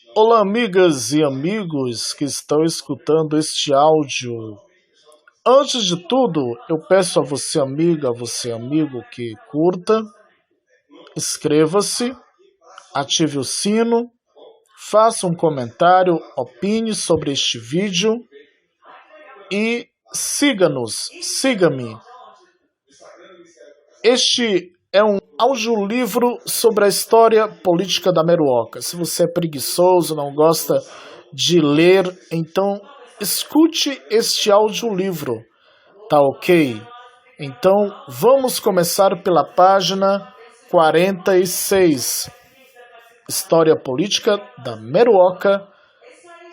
Olá, amigas e amigos que estão escutando este áudio. Antes de tudo, eu peço a você, amiga, a você, amigo, que curta, inscreva-se, ative o sino, faça um comentário, opine sobre este vídeo e siga-nos, siga-me. Este é um audiolivro sobre a história política da Meruoca. Se você é preguiçoso, não gosta de ler, então escute este audiolivro, tá ok? Então vamos começar pela página 46. História política da Meruoca,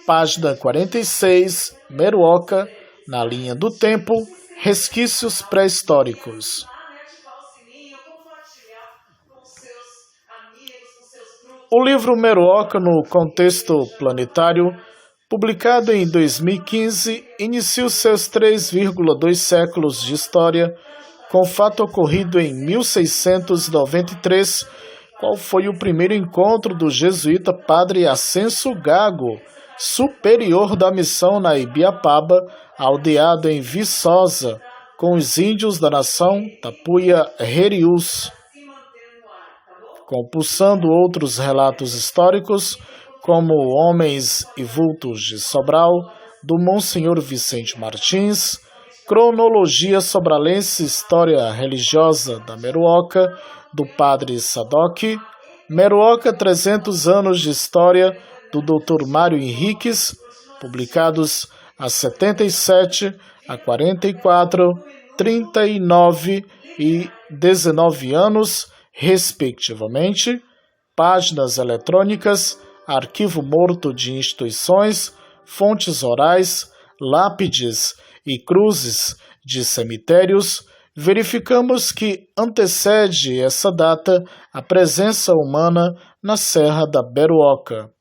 página 46, Meruoca, na linha do tempo, resquícios pré-históricos. O livro Meruoca no Contexto Planetário, publicado em 2015, inicia os seus 3,2 séculos de história com o fato ocorrido em 1693, qual foi o primeiro encontro do jesuíta Padre Ascenso Gago, superior da missão na Ibiapaba, aldeado em Viçosa, com os índios da nação Tapuia-Heriús, compulsando outros relatos históricos, como Homens e Vultos de Sobral, do Monsenhor Vicente Martins, Cronologia Sobralense História Religiosa da Meruoca, do Padre Sadoc, Meruoca 300 anos de História, do Dr. Mário Henriques, publicados a 77, a 44, 39 e 19 anos, respectivamente, páginas eletrônicas, arquivo morto de instituições, fontes orais, lápides e cruzes de cemitérios, verificamos que antecede essa data a presença humana na Serra da Beruoca.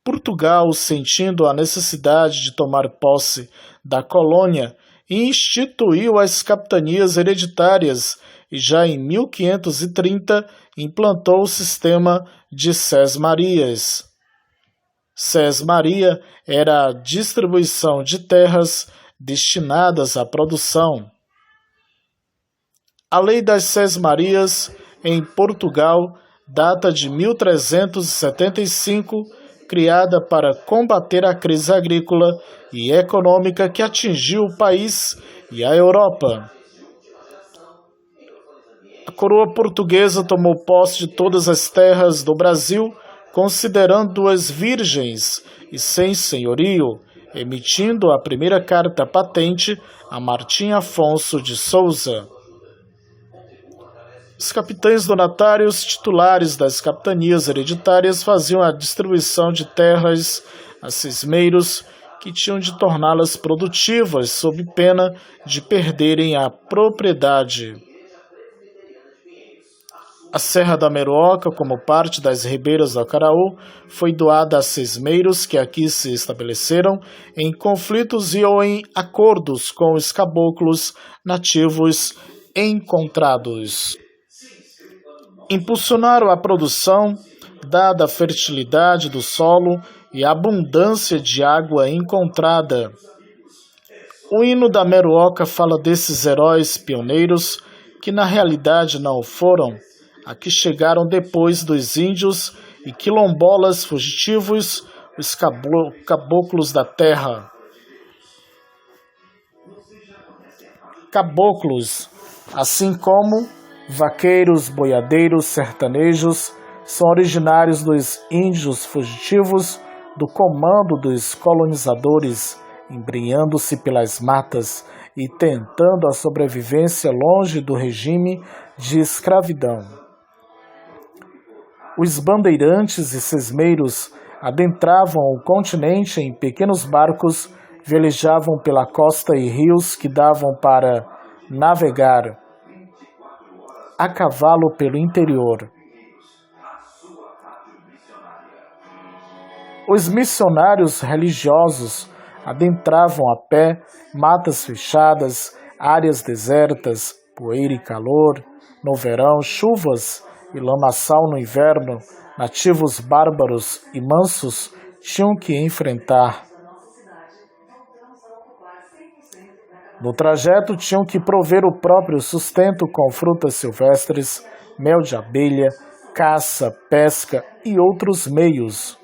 Portugal, sentindo a necessidade de tomar posse da colônia, instituiu as capitanias hereditárias e já em 1530 implantou o sistema de sesmarias. Sesmaria era a distribuição de terras destinadas à produção. A Lei das Sesmarias, em Portugal, data de 1375, criada para combater a crise agrícola e econômica que atingiu o país e a Europa. A coroa portuguesa tomou posse de todas as terras do Brasil, considerando-as virgens e sem senhorio, emitindo a primeira carta patente a Martim Afonso de Souza. Os capitães donatários titulares das capitanias hereditárias faziam a distribuição de terras a cismeiros que tinham de torná-las produtivas sob pena de perderem a propriedade. A Serra da Meruoca, como parte das ribeiras do Acaraú, foi doada a cismeiros que aqui se estabeleceram em conflitos e ou em acordos com os caboclos nativos encontrados. Impulsionaram a produção, dada a fertilidade do solo e a abundância de água encontrada. O hino da Meruoca fala desses heróis pioneiros que na realidade não foram, a que chegaram depois dos índios e quilombolas fugitivos, os caboclos da terra. Caboclos, assim como vaqueiros, boiadeiros, sertanejos, são originários dos índios fugitivos do comando dos colonizadores, embrenhando-se pelas matas e tentando a sobrevivência longe do regime de escravidão. Os bandeirantes e cismeiros adentravam o continente em pequenos barcos, velejavam pela costa e rios que davam para navegar a cavalo pelo interior. Os missionários religiosos adentravam a pé matas fechadas, áreas desertas, poeira e calor, no verão, chuvas e lamaçal no inverno, nativos bárbaros e mansos tinham que enfrentar. No trajeto tinham que prover o próprio sustento com frutas silvestres, mel de abelha, caça, pesca e outros meios.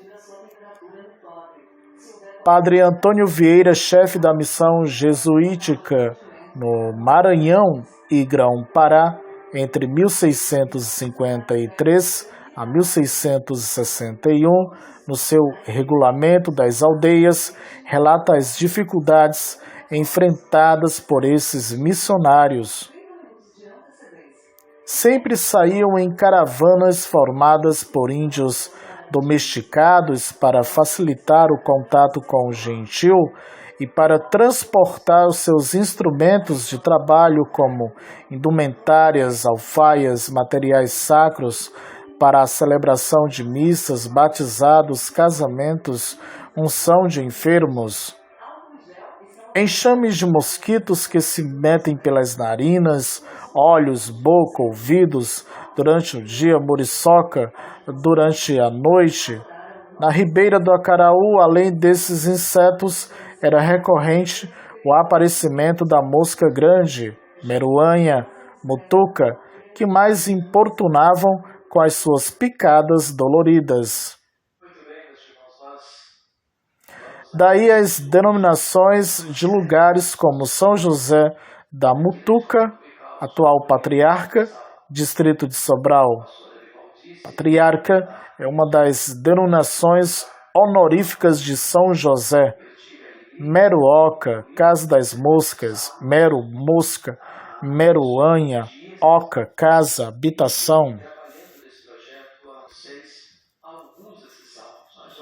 Padre Antônio Vieira, chefe da missão jesuítica no Maranhão e Grão-Pará, entre 1653 a 1661, no seu Regulamento das Aldeias, relata as dificuldades enfrentadas por esses missionários. Sempre saíam em caravanas formadas por índios domesticados para facilitar o contato com o gentil e para transportar os seus instrumentos de trabalho como indumentárias, alfaias, materiais sacros para a celebração de missas, batizados, casamentos, unção de enfermos. Enxames de mosquitos que se metem pelas narinas, olhos, boca, ouvidos, durante o dia, muriçoca, durante a noite. Na ribeira do Acaraú, além desses insetos, era recorrente o aparecimento da mosca grande, meruanha, mutuca, que mais importunavam com as suas picadas doloridas. Daí as denominações de lugares como São José da Mutuca, atual Patriarca, distrito de Sobral. Patriarca é uma das denominações honoríficas de São José. Meruoca, casa das moscas, mero, mosca, meruanha, oca, casa, habitação.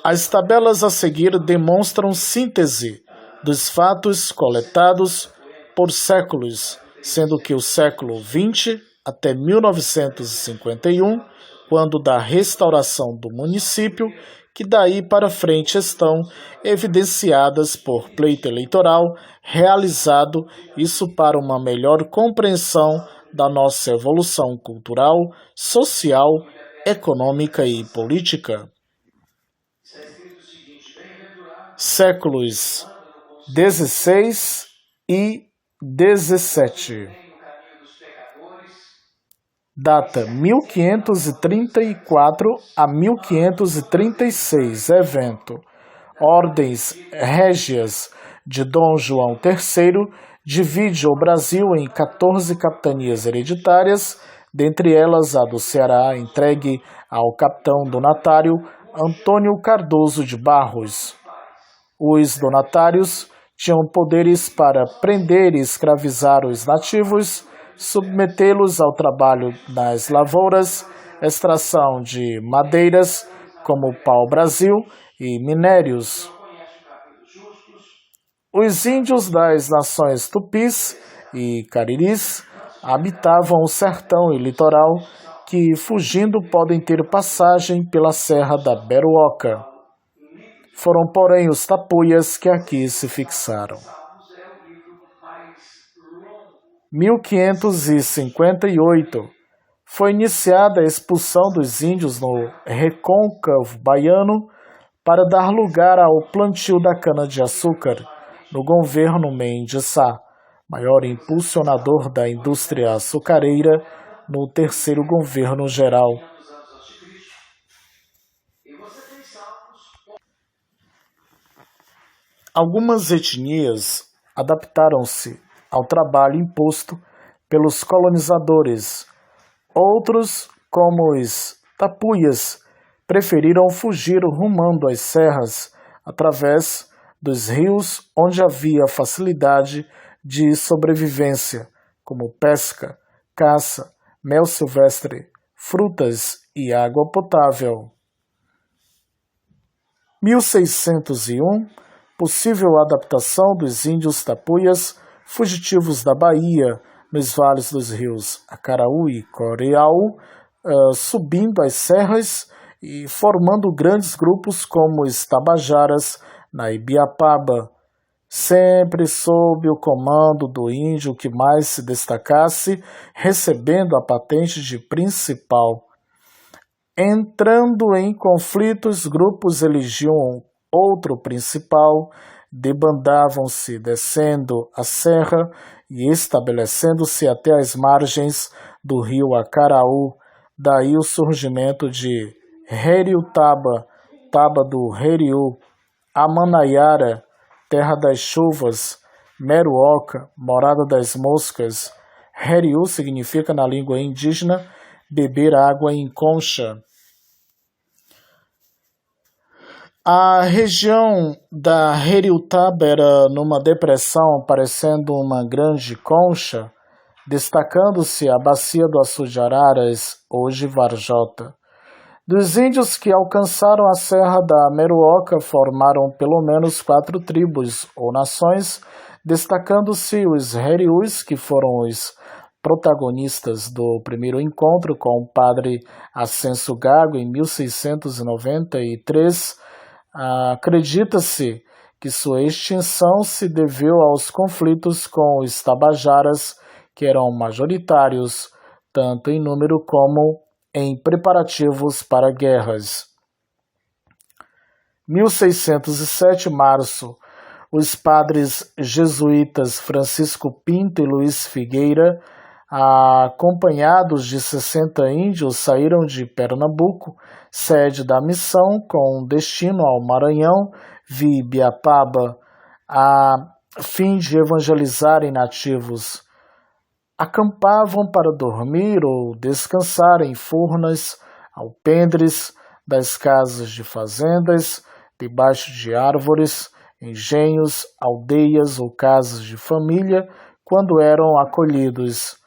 As tabelas a seguir demonstram síntese dos fatos coletados por séculos, sendo que o século XX até 1951, quando da restauração do município, que daí para frente estão evidenciadas por pleito eleitoral realizado, isso para uma melhor compreensão da nossa evolução cultural, social, econômica e política. Séculos XVI e XVII. Data 1534 a 1536. Evento. Ordens régias de Dom João III divide o Brasil em 14 capitanias hereditárias, dentre elas a do Ceará, entregue ao capitão donatário Antônio Cardoso de Barros. Os donatários tinham poderes para prender e escravizar os nativos, submetê-los ao trabalho nas lavouras, extração de madeiras, como pau-brasil, e minérios. Os índios das nações tupis e cariris habitavam o sertão e litoral, que, fugindo, podem ter passagem pela Serra da Beruoca. Foram, porém, os tapuias que aqui se fixaram. 1558. Foi iniciada a expulsão dos índios no recôncavo baiano para dar lugar ao plantio da cana-de-açúcar no governo Mendes Sá, maior impulsionador da indústria açucareira no terceiro governo geral. Algumas etnias adaptaram-se ao trabalho imposto pelos colonizadores. Outros, como os tapuias, preferiram fugir rumando as serras, através dos rios onde havia facilidade de sobrevivência, como pesca, caça, mel silvestre, frutas e água potável. 1601. Possível adaptação dos índios tapuias fugitivos da Bahia, nos vales dos rios Acaraú e Coreau, subindo as serras e formando grandes grupos como os Tabajaras, na Ibiapaba, sempre sob o comando do índio que mais se destacasse, recebendo a patente de principal. Entrando em conflitos, grupos elegiam outro principal, debandavam-se descendo a serra e estabelecendo-se até as margens do rio Acaraú. Daí o surgimento de Heriutaba, Taba do Heriú, Amanaiara, terra das chuvas, Meruoca, morada das moscas. Heriú significa na língua indígena beber água em concha. A região da Heriutaba era numa depressão parecendo uma grande concha, destacando-se a bacia do Açu de Araras, hoje Varjota. Dos índios que alcançaram a serra da Meruoca formaram pelo menos 4 tribos ou nações, destacando-se os Heriús, que foram os protagonistas do primeiro encontro com o padre Ascenso Gago em 1693. Acredita-se que sua extinção se deveu aos conflitos com os Tabajaras, que eram majoritários, tanto em número como em preparativos para guerras. 1607, março, os padres jesuítas Francisco Pinto e Luiz Figueira, acompanhados de 60 índios, saíram de Pernambuco, sede da missão, com destino ao Maranhão, via Ibiapaba, a fim de evangelizarem nativos. Acampavam para dormir ou descansar em furnas, alpendres das casas de fazendas, debaixo de árvores, engenhos, aldeias ou casas de família, quando eram acolhidos.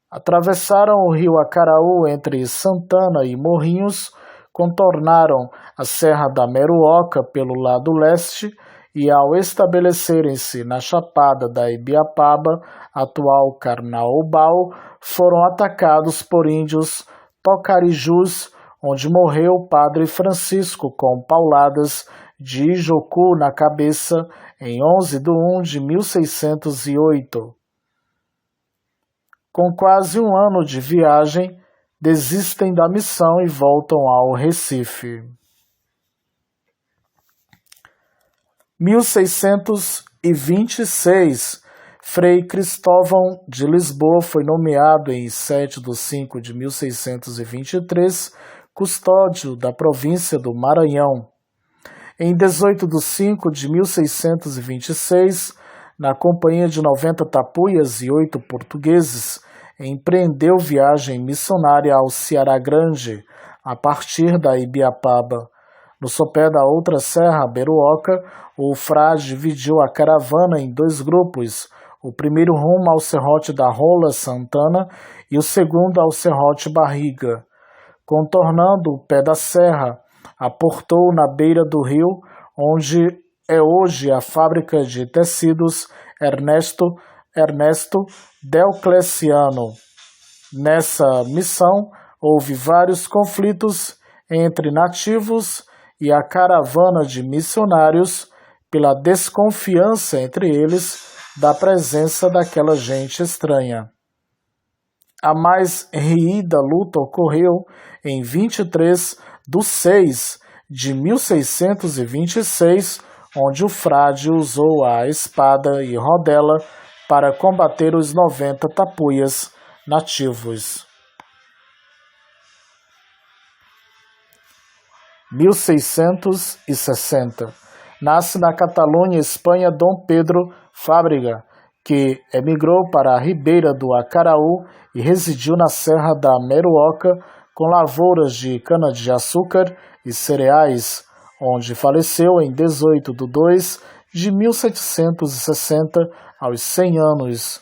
Atravessaram o rio Acaraú entre Santana e Morrinhos, contornaram a Serra da Meruoca pelo lado leste e, ao estabelecerem-se na Chapada da Ibiapaba, atual Carnaubal, foram atacados por índios tocarijus, onde morreu o padre Francisco com pauladas de Ijocu na cabeça em 11/1/1608. Com quase um ano de viagem, desistem da missão e voltam ao Recife. 1626, Frei Cristóvão de Lisboa foi nomeado em 7/5/1623 custódio da província do Maranhão. Em 18/5/1626, na companhia de 90 tapuias e 8 portugueses, empreendeu viagem missionária ao Ceará Grande, a partir da Ibiapaba. No sopé da outra serra, Beruoca, o frade dividiu a caravana em 2 grupos, o primeiro rumo ao serrote da Rola Santana e o segundo ao serrote Barriga. Contornando o pé da serra, aportou na beira do rio, onde é hoje a fábrica de tecidos Ernesto Delcleciano. Nessa missão, houve vários conflitos entre nativos e a caravana de missionários pela desconfiança entre eles da presença daquela gente estranha. A mais reída luta ocorreu em 23/6/1626, onde o frade usou a espada e rodela para combater os 90 tapuias nativos. 1660. Nasce na Catalunha, Espanha, Dom Pedro Fábrega, que emigrou para a ribeira do Acaraú e residiu na Serra da Meruoca com lavouras de cana-de-açúcar e cereais, onde faleceu em 18/2/1760, aos 100 anos.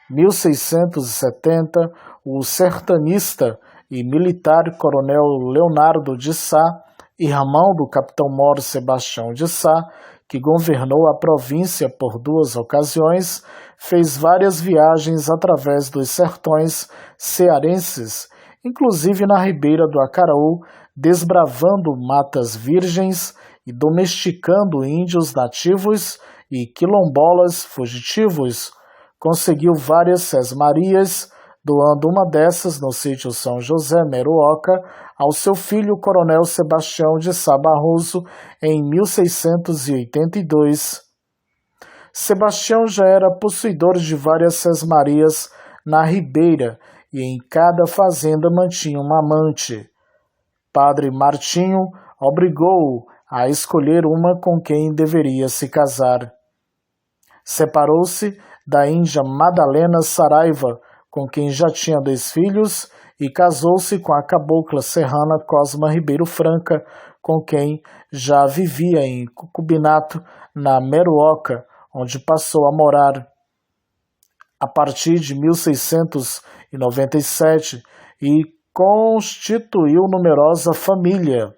1670, o sertanista e militar coronel Leonardo de Sá, irmão do capitão-mor Sebastião de Sá, que governou a província por 2 ocasiões, fez várias viagens através dos sertões cearenses, inclusive na ribeira do Acaraú, desbravando matas virgens e domesticando índios nativos e quilombolas fugitivos. Conseguiu várias sesmarias, doando uma dessas no sítio São José Meruoca ao seu filho Coronel Sebastião de Sá Barroso em 1682. Sebastião já era possuidor de várias sesmarias na Ribeira e em cada fazenda mantinha uma amante. Padre Martinho obrigou-o a escolher uma com quem deveria se casar. Separou-se da índia Madalena Saraiva, com quem já tinha 2 filhos, e casou-se com a cabocla serrana Cosma Ribeiro Franca, com quem já vivia em concubinato na Meruoca, onde passou a morar a partir de 1697 e constituiu numerosa família.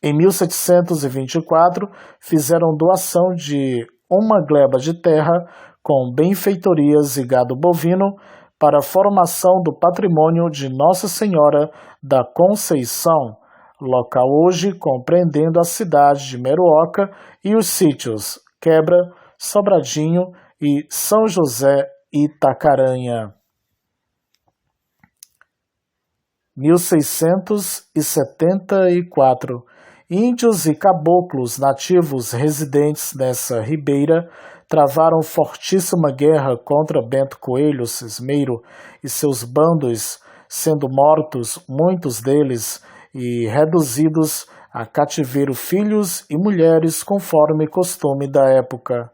Em 1724, fizeram doação de uma gleba de terra com benfeitorias e gado bovino para a formação do patrimônio de Nossa Senhora da Conceição, local hoje compreendendo a cidade de Meruoca e os sítios Quebra, Sobradinho e São José Itacaranha. 1674. Índios e caboclos nativos residentes nessa ribeira travaram fortíssima guerra contra Bento Coelho Cismeiro e seus bandos, sendo mortos muitos deles e reduzidos a cativeiro filhos e mulheres conforme costume da época.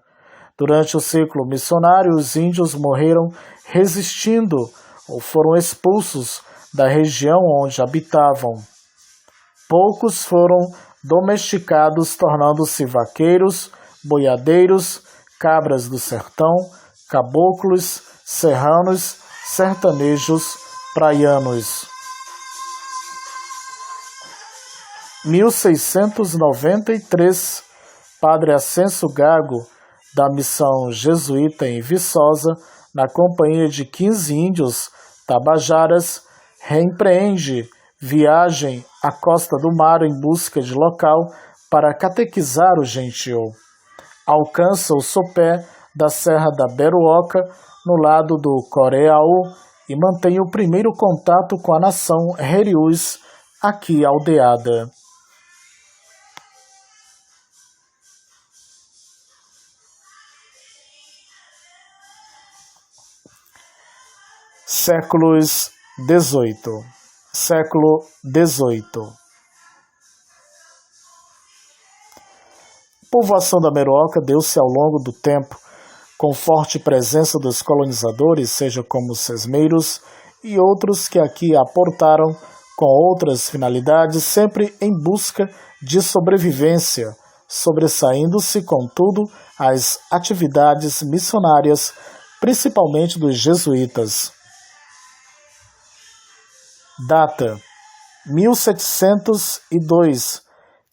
Durante o ciclo missionário, os índios morreram resistindo ou foram expulsos da região onde habitavam. Poucos foram domesticados, tornando-se vaqueiros, boiadeiros, cabras do sertão, caboclos, serranos, sertanejos, praianos. 1693, Padre Ascenso Gago, da missão jesuíta em Viçosa, na companhia de 15 índios tabajaras, reempreende viagem à costa do mar em busca de local para catequizar o gentil. Alcança o sopé da Serra da Beruoca, no lado do Coreaú, e mantém o primeiro contato com a nação Heriús, aqui aldeada. Séculos XVIII. Século XVIII. A povoação da Meruoca deu-se ao longo do tempo, com forte presença dos colonizadores, seja como sesmeiros e outros que aqui aportaram com outras finalidades, sempre em busca de sobrevivência, sobressaindo-se, contudo, as atividades missionárias, principalmente dos jesuítas. Data: 1702,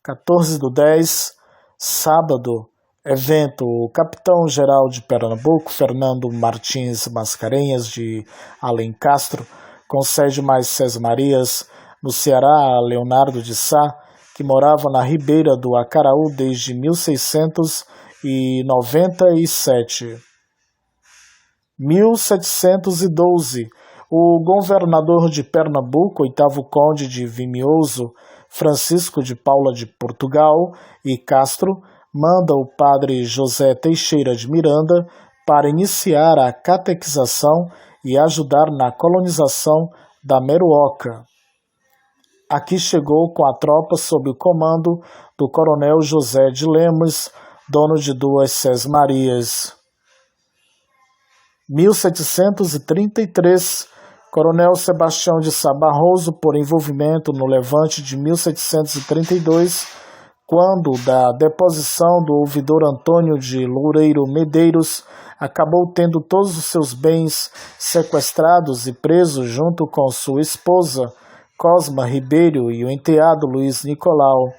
14/10, sábado. Evento: o capitão-geral de Pernambuco, Fernando Martins Mascarenhas de Alencastro, concede mais sesmarias no Ceará a Leonardo de Sá, que morava na ribeira do Acaraú desde 1697. 1712. O governador de Pernambuco, 8º conde de Vimioso, Francisco de Paula de Portugal e Castro, manda o padre José Teixeira de Miranda para iniciar a catequização e ajudar na colonização da Meruoca. Aqui chegou com a tropa sob o comando do coronel José de Lemos, dono de 2 sesmarias. 1733, Coronel Sebastião de Sá Barroso, por envolvimento no levante de 1732, quando da deposição do ouvidor Antônio de Loureiro Medeiros, acabou tendo todos os seus bens sequestrados e preso junto com sua esposa, Cosma Ribeiro, e o enteado Luiz Nicolau.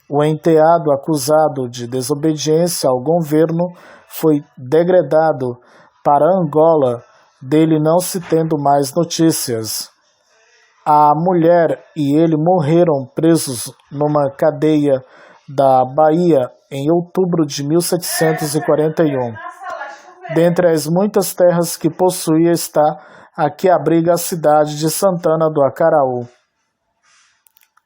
O enteado, acusado de desobediência ao governo, foi degradado para Angola, dele não se tendo mais notícias. A mulher e ele morreram presos numa cadeia da Bahia em outubro de 1741. Dentre as muitas terras que possuía está a que abriga a cidade de Santana do Acaraú.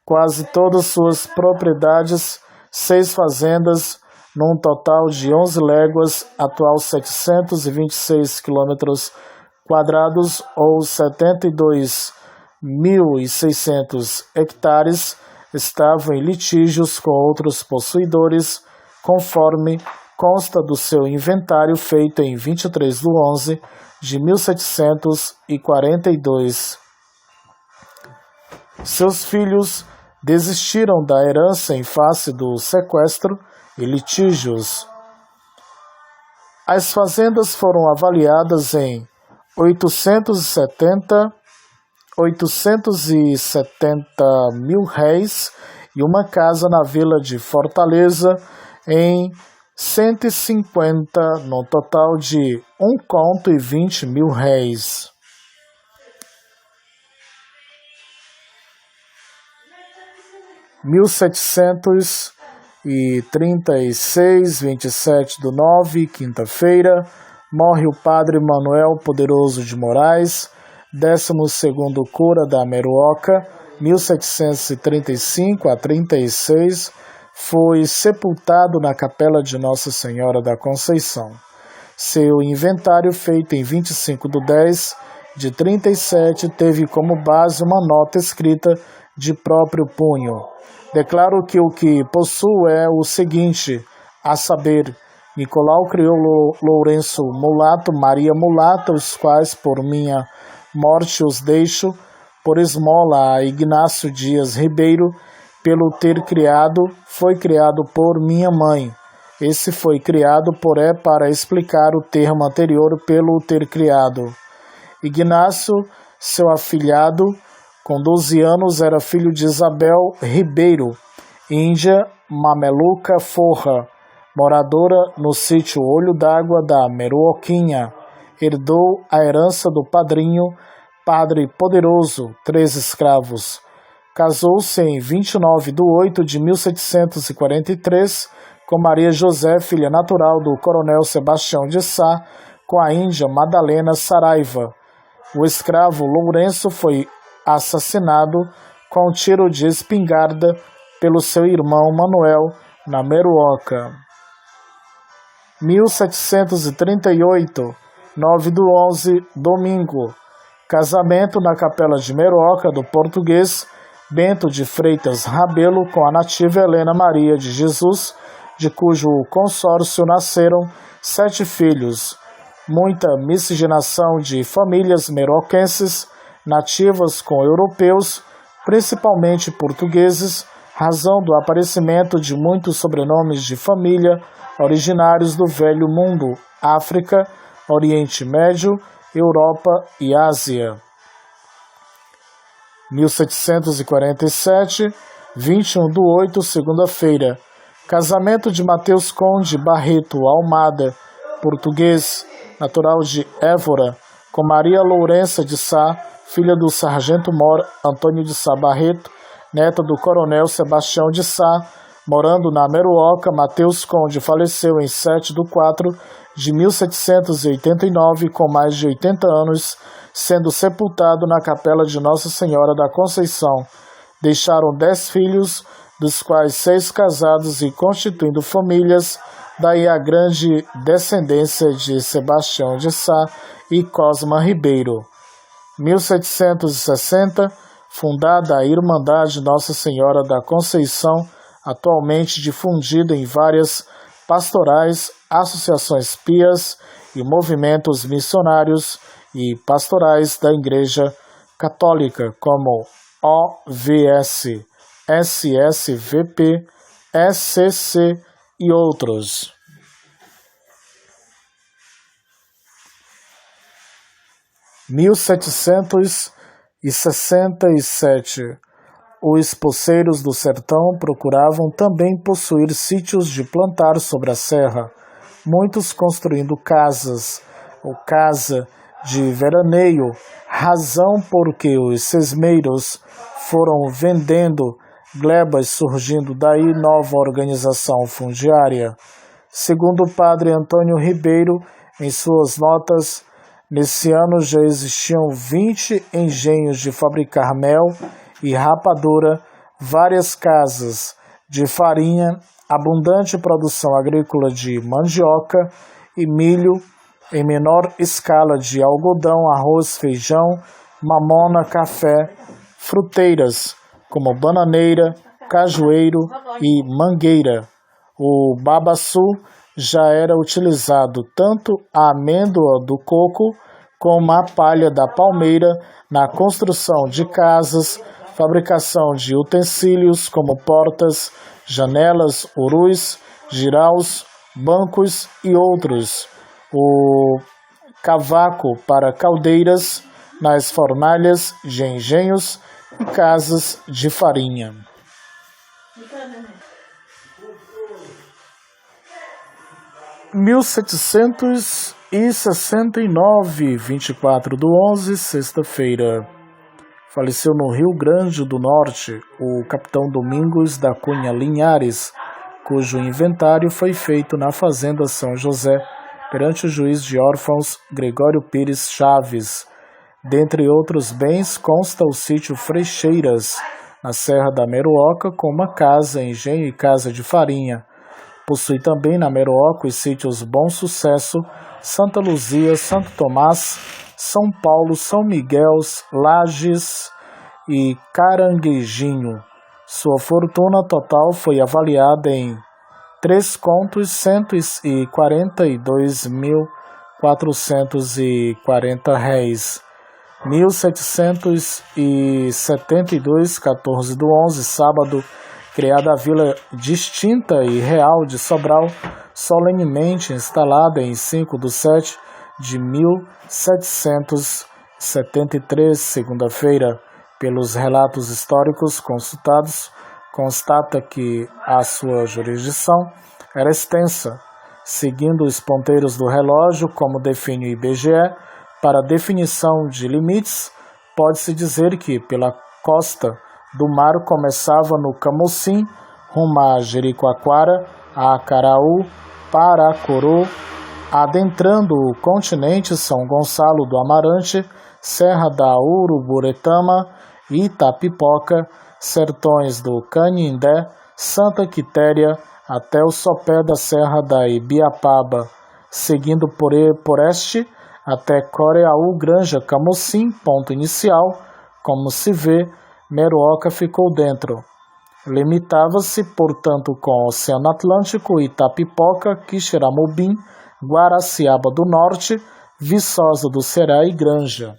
quase todas suas propriedades, 6 fazendas, num total de 11 léguas, atual 726 quilômetros quadrados ou 72.600 hectares, estavam em litígios com outros possuidores, conforme consta do seu inventário feito em 23 de 11 de 1742. Seus filhos desistiram da herança em face do sequestro e litígios. As fazendas foram avaliadas em 870 mil réis e uma casa na vila de Fortaleza em 150, no total de 1,20 mil réis. Em 1736, 27/9, quinta-feira, morre o padre Manuel Poderoso de Moraes, 12º cura da Meruoca, 1735 a 36, foi sepultado na capela de Nossa Senhora da Conceição. Seu inventário, feito em 25/10 de 37, teve como base uma nota escrita de próprio punho. Declaro que o que possuo é o seguinte, a saber, Nicolau criou Lourenço Mulato, Maria Mulata, os quais por minha morte os deixo, por esmola a Ignácio Dias Ribeiro, pelo ter criado, foi criado por minha mãe. Esse foi criado para explicar o termo anterior pelo ter criado. Ignácio, seu afilhado, com 12 anos, era filho de Isabel Ribeiro, índia mameluca forra, moradora no sítio Olho d'Água da Meruoquinha. Herdou a herança do padrinho, Padre Poderoso, 3 escravos. Casou-se em 29/8 de 1743 com Maria José, filha natural do coronel Sebastião de Sá, com a índia Madalena Saraiva. O escravo Lourenço foi assassinado com um tiro de espingarda pelo seu irmão Manuel na Meruoca. 1738, 9/11, domingo. Casamento na capela de Meruoca do português Bento de Freitas Rabelo com a nativa Helena Maria de Jesus, de cujo consórcio nasceram 7 filhos. Muita miscigenação de famílias meroquenses nativas com europeus, principalmente portugueses, razão do aparecimento de muitos sobrenomes de família originários do Velho Mundo, África, Oriente Médio, Europa e Ásia. 1747, 21/8, segunda-feira. Casamento de Mateus Conde Barreto Almada, português, natural de Évora, com Maria Lourença de Sá, filha do sargento-mor Antônio de Sá Barreto, neta do coronel Sebastião de Sá, morando na Meruoca. Mateus Conde faleceu em 7/4 de 1789, com mais de 80 anos, sendo sepultado na capela de Nossa Senhora da Conceição. Deixaram 10 filhos, dos quais 6 casados e constituindo famílias, daí a grande descendência de Sebastião de Sá e Cosma Ribeiro. 1760, fundada a Irmandade Nossa Senhora da Conceição, atualmente difundida em várias pastorais, associações pias e movimentos missionários e pastorais da Igreja Católica, como OVS, SSVP, SCC e outros. 1767. Os poceiros do sertão procuravam também possuir sítios de plantar sobre a serra, muitos construindo casas ou casa de veraneio, razão porque os sesmeiros foram vendendo glebas, surgindo daí nova organização fundiária. Segundo o padre Antônio Ribeiro, em suas notas, nesse ano já existiam 20 engenhos de fabricar mel e rapadura, várias casas de farinha, abundante produção agrícola de mandioca e milho, em menor escala de algodão, arroz, feijão, mamona, café, fruteiras como bananeira, cajueiro e mangueira. O babaçu já era utilizado tanto a amêndoa do coco como a palha da palmeira na construção de casas, fabricação de utensílios como portas, janelas, urus, jiraus, bancos e outros. O cavaco para caldeiras nas fornalhas de engenhos e casas de farinha. 1769, 24/11, sexta-feira. Faleceu no Rio Grande do Norte o capitão Domingos da Cunha Linhares, cujo inventário foi feito na Fazenda São José, perante o juiz de órfãos Gregório Pires Chaves. Dentre outros bens, consta o sítio Frecheiras, na Serra da Meruoca, com uma casa, engenho e casa de farinha. Possui também na Meruoca os sítios Bom Sucesso, Santa Luzia, Santo Tomás, São Paulo, São Miguel, Lages e Caranguejinho. Sua fortuna total foi avaliada em R$3.142.440. 1772, 14/11, sábado, criada a Vila Distinta e Real de Sobral, solenemente instalada em 5/7/1773, segunda-feira. Pelos relatos históricos consultados, constata que a sua jurisdição era extensa, seguindo os ponteiros do relógio, como define o IBGE. Para definição de limites, pode-se dizer que, pela costa do mar, começava no Camocim, rumo a Jericoacoara, a Acaraú, Paracuru, adentrando o continente São Gonçalo do Amarante, Serra da Uruburetama, Itapipoca, sertões do Canindé, Santa Quitéria, até o sopé da Serra da Ibiapaba, seguindo por este até Coreaú, Granja, Camocim, ponto inicial. Como se vê, Meruoca ficou dentro. Limitava-se, portanto, com o Oceano Atlântico, Itapipoca, Quixeramobim, Guaraciaba do Norte, Viçosa do Ceará e Granja.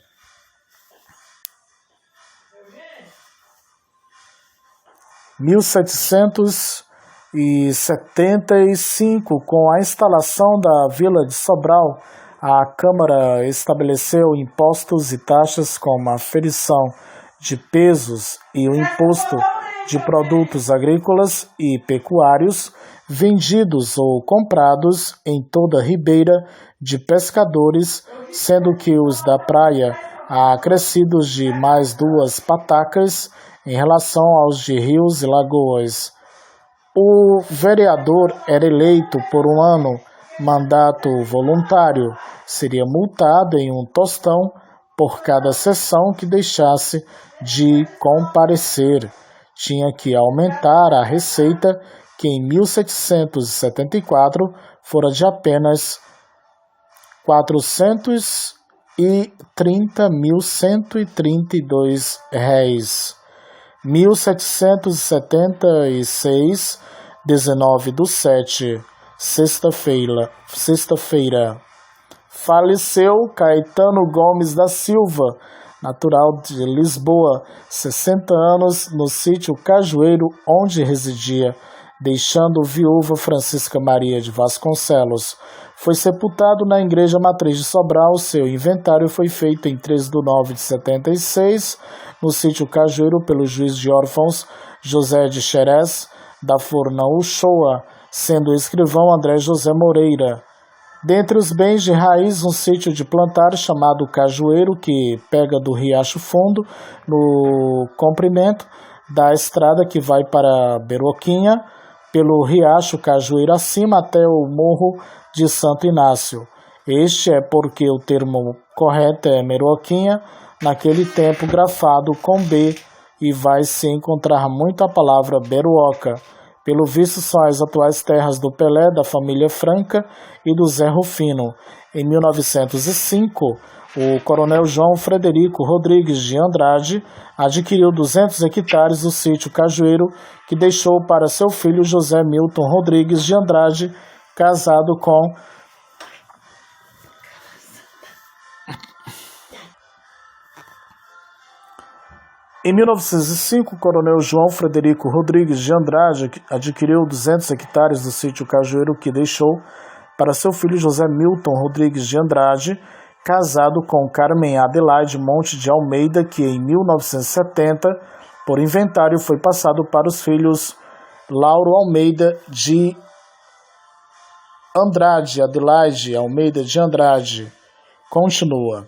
1775, com a instalação da Vila de Sobral, a Câmara estabeleceu impostos e taxas como a ferição de pesos e o imposto de produtos agrícolas e pecuários vendidos ou comprados em toda a ribeira de pescadores, sendo que os da praia acrescidos de mais 2 patacas em relação aos de rios e lagoas. O vereador era eleito por um ano, mandato voluntário, seria multado em um tostão por cada sessão que deixasse de comparecer. Tinha que aumentar a receita, que em 1774 fora de apenas R$430.132. 1776, 19/7, sexta-feira. Faleceu Caetano Gomes da Silva, natural de Lisboa, 60 anos, no sítio Cajueiro, onde residia, deixando viúva Francisca Maria de Vasconcelos. Foi sepultado na Igreja Matriz de Sobral. Seu inventário foi feito em 3/9/76, no sítio Cajueiro, pelo juiz de órfãos José de Xerez da Forna Uchoa, sendo o escrivão André José Moreira. Dentre os bens de raiz, um sítio de plantar chamado Cajueiro, que pega do Riacho Fundo, no comprimento da estrada que vai para Beroquinha, pelo Riacho Cajueiro acima até o Morro de Santo Inácio. Este é porque o termo correto é Meroquinha, naquele tempo grafado com B e vai se encontrar muito a palavra Beruoca. Pelo visto, são as atuais terras do Pelé, da família Franca e do Zé Rufino. Em 1905, o coronel João Frederico Rodrigues de Andrade adquiriu 200 hectares do sítio Cajueiro, que deixou para seu filho José Milton Rodrigues de Andrade, casado com Em 1905, o coronel João Frederico Rodrigues de Andrade adquiriu 200 hectares do sítio Cajueiro, que deixou para seu filho José Milton Rodrigues de Andrade, casado com Carmen Adelaide Monte de Almeida, que em 1970, por inventário, foi passado para os filhos Lauro Almeida de Andrade, Adelaide Almeida de Andrade. Continua.